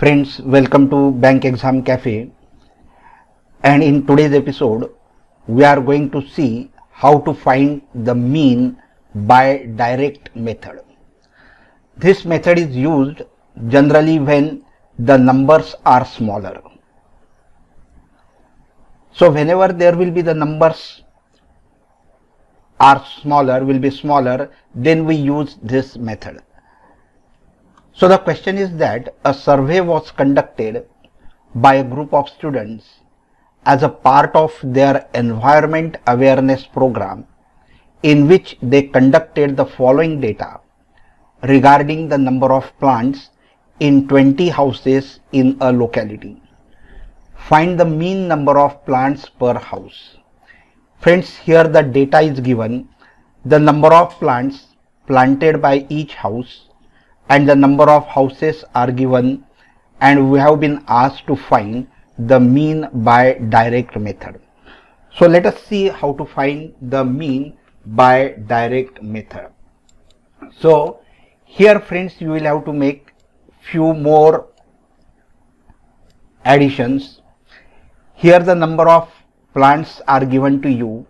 Friends, welcome to Bank Exam Cafe, and in today's episode we are going to see how to find the mean by direct method. This method is used generally when the numbers are smaller. So whenever there will be the numbers are smaller, then we use this method. So the question is that a survey was conducted by a group of students as a part of their environment awareness program, in which they conducted the following data regarding the number of plants in 20 houses in a locality. Find the mean number of plants per house. Friends, here the data is given, the number of plants planted by each house, and the number of houses are given, and we have been asked to find the mean by direct method. So let us see how to find the mean by direct method. So here, friends, you will have to make few more additions. Here the number of plants are given to you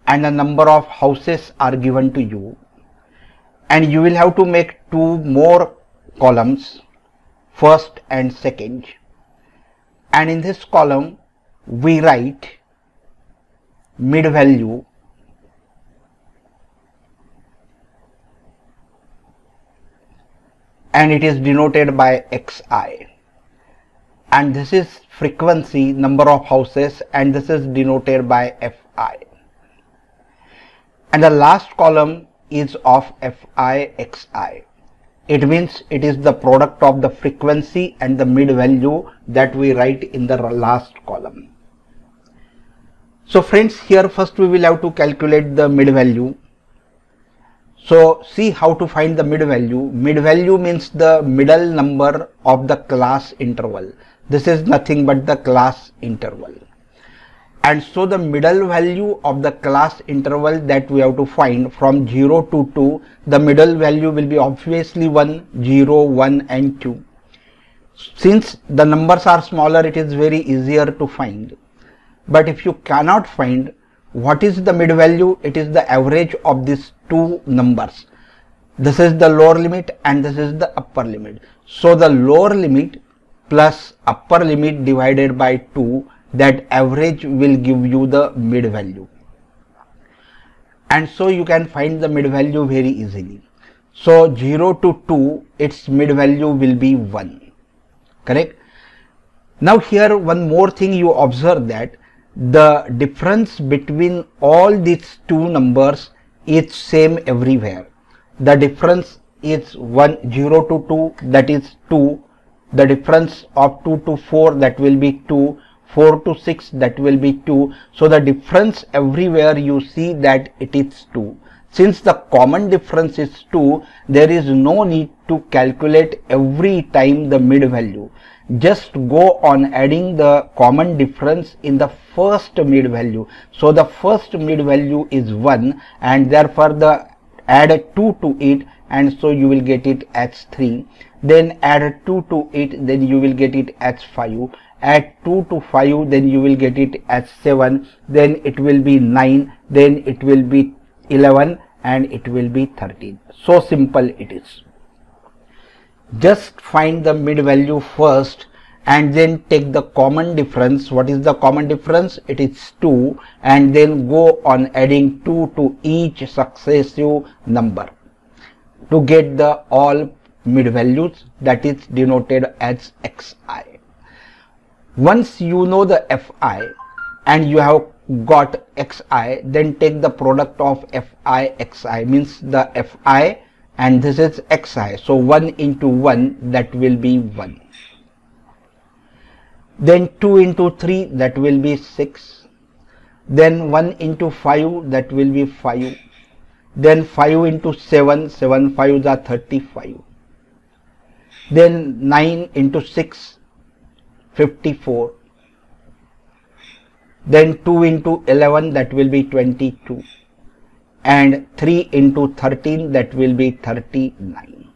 and the number of houses are given to you, and you will have to make two more columns, first and second, and in this column we write mid value and it is denoted by xi, and this is frequency, number of houses, and this is denoted by fi, and the last column is of fi xi. It means it is the product of the frequency and the mid value that we write in the last column. So friends, here first we will have to calculate the mid value. So see how to find the mid value. Mid value means the middle number of the class interval. This is nothing but the class interval. And so the middle value of the class interval that we have to find from 0 to 2, the middle value will be obviously 1, 0, 1 and 2. Since the numbers are smaller, it is very easier to find. But if you cannot find what is the mid value, it is the average of these two numbers. This is the lower limit and this is the upper limit. So the lower limit plus upper limit divided by 2, that average will give you the mid value, and so you can find the mid value very easily. So 0 to 2, its mid value will be 1, correct? Now here one more thing you observe, that the difference between all these two numbers is same everywhere. The difference is 0 to 2, that is 2. The difference of 2 to 4, that will be 2. 4 to 6, that will be 2. So the difference everywhere you see that it is 2. Since the common difference is 2, there is no need to calculate every time the mid value. Just go on adding the common difference in the first mid value. So the first mid value is 1, and therefore the add 2 to it, and so you will get it as 3. Then add 2 to it, then you will get it as 5. Add 2 to 5, then you will get it as 7, then it will be 9, then it will be 11, and it will be 13. So simple it is. Just find the mid value first and then take the common difference. What is the common difference? It is 2, and then go on adding 2 to each successive number to get the all mid values, that is denoted as xi. Once you know the fi and you have got xi, then take the product of fi xi, means the fi and this is xi. So 1 into 1, that will be 1. Then 2 into 3, that will be 6. Then 1 into 5, that will be 5. Then 5 into 7, 7 5s are 35. Then 9 into 6, 54. Then 2 into 11, that will be 22, and 3 into 13, that will be 39.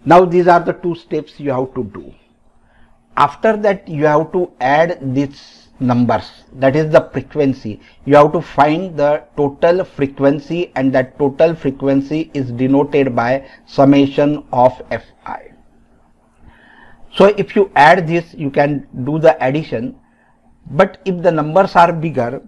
Now these are the two steps you have to do. After that you have to add these numbers, that is the frequency. You have to find the total frequency, and that total frequency is denoted by summation of Fi. So if you add this, you can do the addition, but if the numbers are bigger,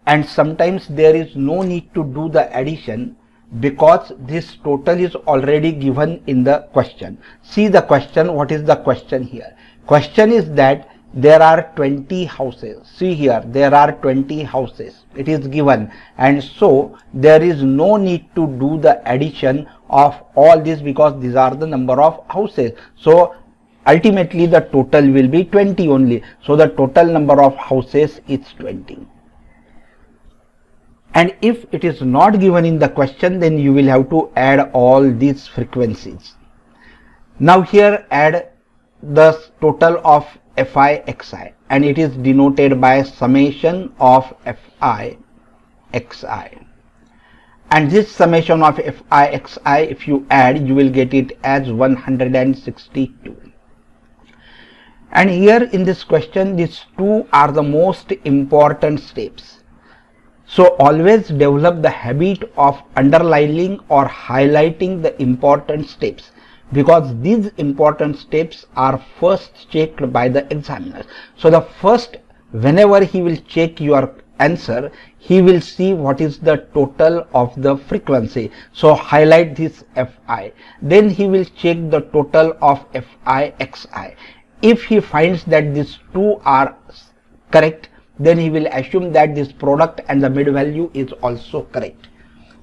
and sometimes there is no need to do the addition because this total is already given in the question. See the question. What is the question here? Question is that there are 20 houses. See here, there are 20 houses. It is given, and so there is no need to do the addition of all this because these are the number of houses. So ultimately the total will be 20 only. So the total number of houses is 20. And if it is not given in the question, then you will have to add all these frequencies. Now here add the total of Fi Xi, and it is denoted by summation of Fi Xi. And this summation of Fi Xi, if you add, you will get it as 162. And here in this question, these two are the most important steps. So always develop the habit of underlining or highlighting the important steps, because these important steps are first checked by the examiner. So the first, whenever he will check your answer, he will see what is the total of the frequency. So highlight this Fi. Then he will check the total of Fi Xi. If he finds that these two are correct, then he will assume that this product and the mid value is also correct.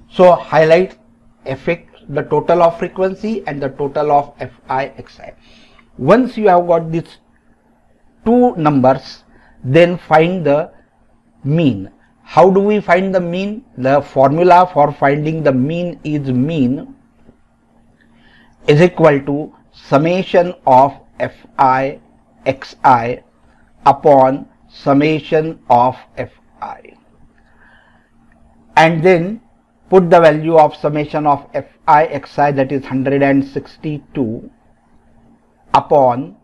So highlight the total of frequency and the total of Fi Xi. Once you have got these two numbers, then find the mean. How do we find the mean? The formula for finding the mean is mean is equal to summation of Fi Xi upon summation of Fi, and then put the value of summation of Fi Xi, that is 162, upon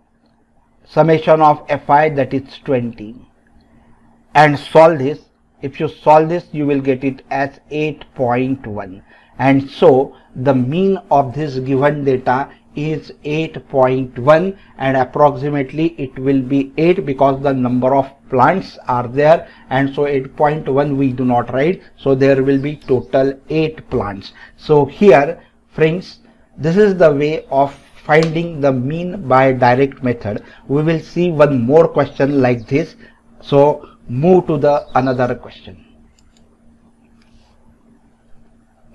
summation of Fi, that is 20, and solve this. If you solve this, you will get it as 8.1, and so the mean of this given data is 8.1, and approximately it will be 8 because the number of plants are there, and so 8.1 we do not write, so there will be total 8 plants. So here friends, this is the way of finding the mean by direct method. We will see one more question like this, so move to the another question.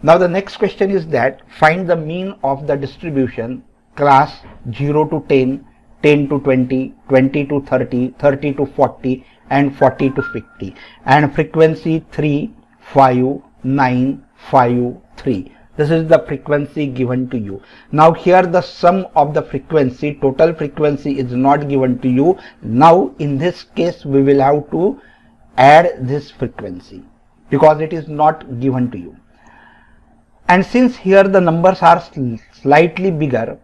Now the next question is that find the mean of the distribution class 0 to 10, 10 to 20, 20 to 30, 30 to 40 and 40 to 50, and frequency 3, 5, 9, 5, 3. This is the frequency given to you. Now here the sum of the frequency, total frequency is not given to you. Now in this case we will have to add this frequency because it is not given to you. And since here the numbers are slightly bigger,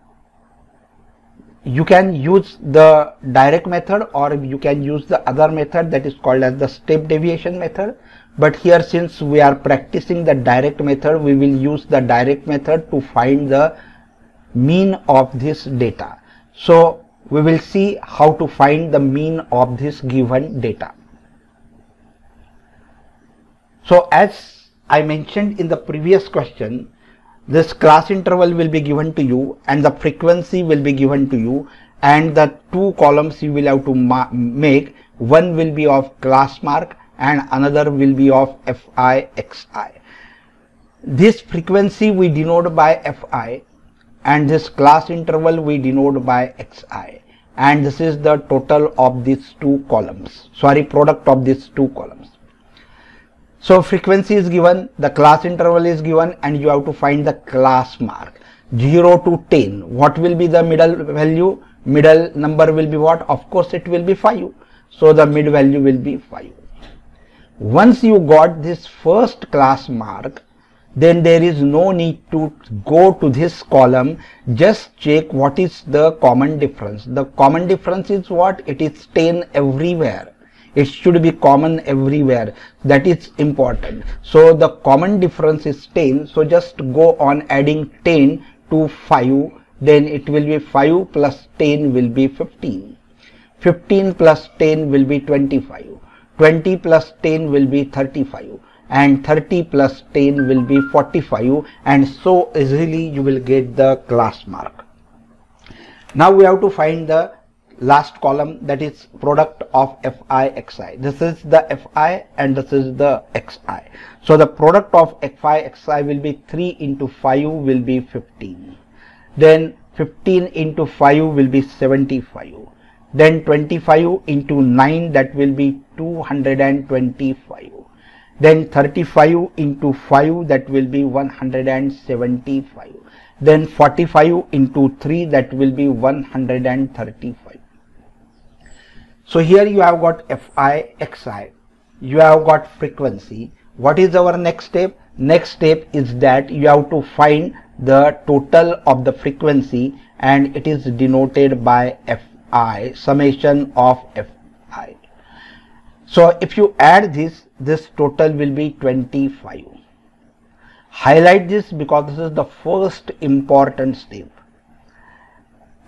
you can use the direct method or you can use the other method that is called as the step deviation method. But here since we are practicing the direct method, we will use the direct method to find the mean of this data. So we will see how to find the mean of this given data. So as I mentioned in the previous question, this class interval will be given to you and the frequency will be given to you, and the two columns you will have to make. One will be of class mark and another will be of Fi Xi. This frequency we denote by Fi and this class interval we denote by Xi, and this is the total of these two columns, product of these two columns. So frequency is given, the class interval is given, and you have to find the class mark. 0 to 10, what will be the middle value? Middle number will be what? Of course it will be 5. So the mid value will be 5. Once you got this first class mark, then there is no need to go to this column. Just check what is the common difference. The common difference is what? It is 10 everywhere. It should be common everywhere. That is important. So the common difference is 10. So just go on adding 10 to 5. Then it will be 5 plus 10 will be 15. 15 plus 10 will be 25. 20 plus 10 will be 35. And 30 plus 10 will be 45. And so easily you will get the class mark. Now we have to find the last column, that is product of Fi Xi. This is the Fi and this is the Xi. So the product of Fi Xi will be 3 into 5 will be 15. Then 15 into 5 will be 75. Then 25 into 9, that will be 225. Then 35 into 5, that will be 175. Then 45 into 3, that will be 135. So here you have got Fi Xi, you have got frequency. What is our next step? Next step is that you have to find the total of the frequency, and it is denoted by Fi, summation of Fi. So if you add this total will be 25. Highlight this because this is the first important step.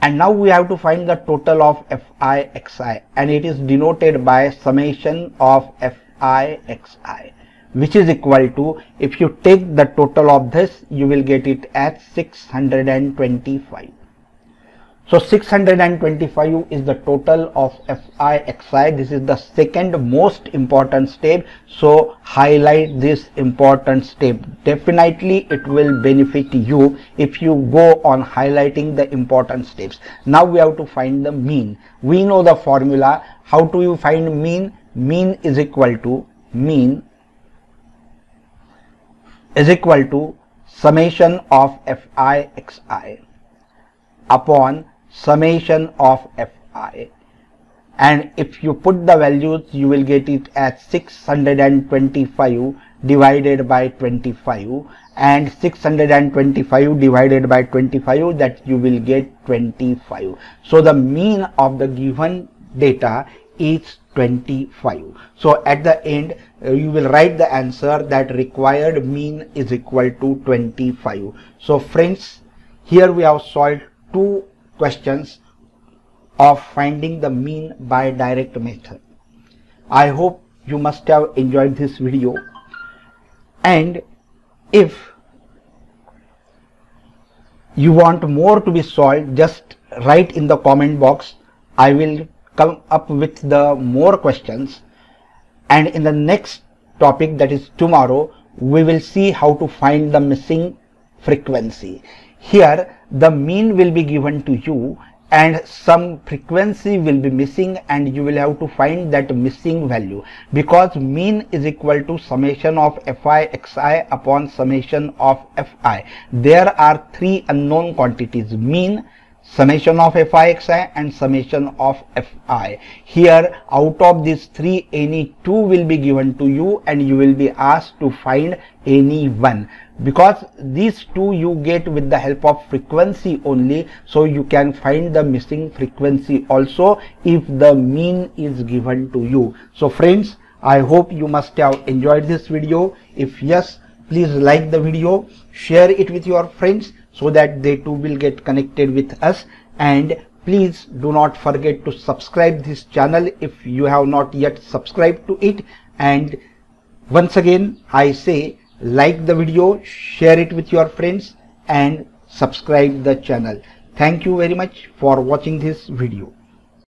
And now we have to find the total of Fi Xi, and it is denoted by summation of Fi Xi, which is equal to, if you take the total of this, you will get it as 625. So 625 is the total of Fi Xi. This is the second most important step. So highlight this important step. Definitely it will benefit you if you go on highlighting the important steps. Now we have to find the mean. We know the formula. How do you find mean? Mean is equal to summation of Fi Xi upon summation of Fi, and if you put the values, you will get it as 625 divided by 25, and 625 divided by 25, that you will get 25. So the mean of the given data is 25. So at the end you will write the answer that required mean is equal to 25. So friends, here we have solved two questions of finding the mean by direct method. I hope you must have enjoyed this video, and if you want more to be solved, just write in the comment box. I will come up with the more questions, and in the next topic, that is tomorrow, we will see how to find the missing frequency. Here the mean will be given to you and some frequency will be missing, and you will have to find that missing value, because mean is equal to summation of Fi Xi upon summation of Fi. There are three unknown quantities: mean, summation of Fi Xi and summation of Fi. Here out of these three, any two will be given to you and you will be asked to find any one, because these two you get with the help of frequency only. So you can find the missing frequency also if the mean is given to you. So friends, I hope you must have enjoyed this video. If yes, please like the video, share it with your friends so that they too will get connected with us, and please do not forget to subscribe this channel if you have not yet subscribed to it. And once again I say, like the video, share it with your friends and subscribe the channel. Thank you very much for watching this video.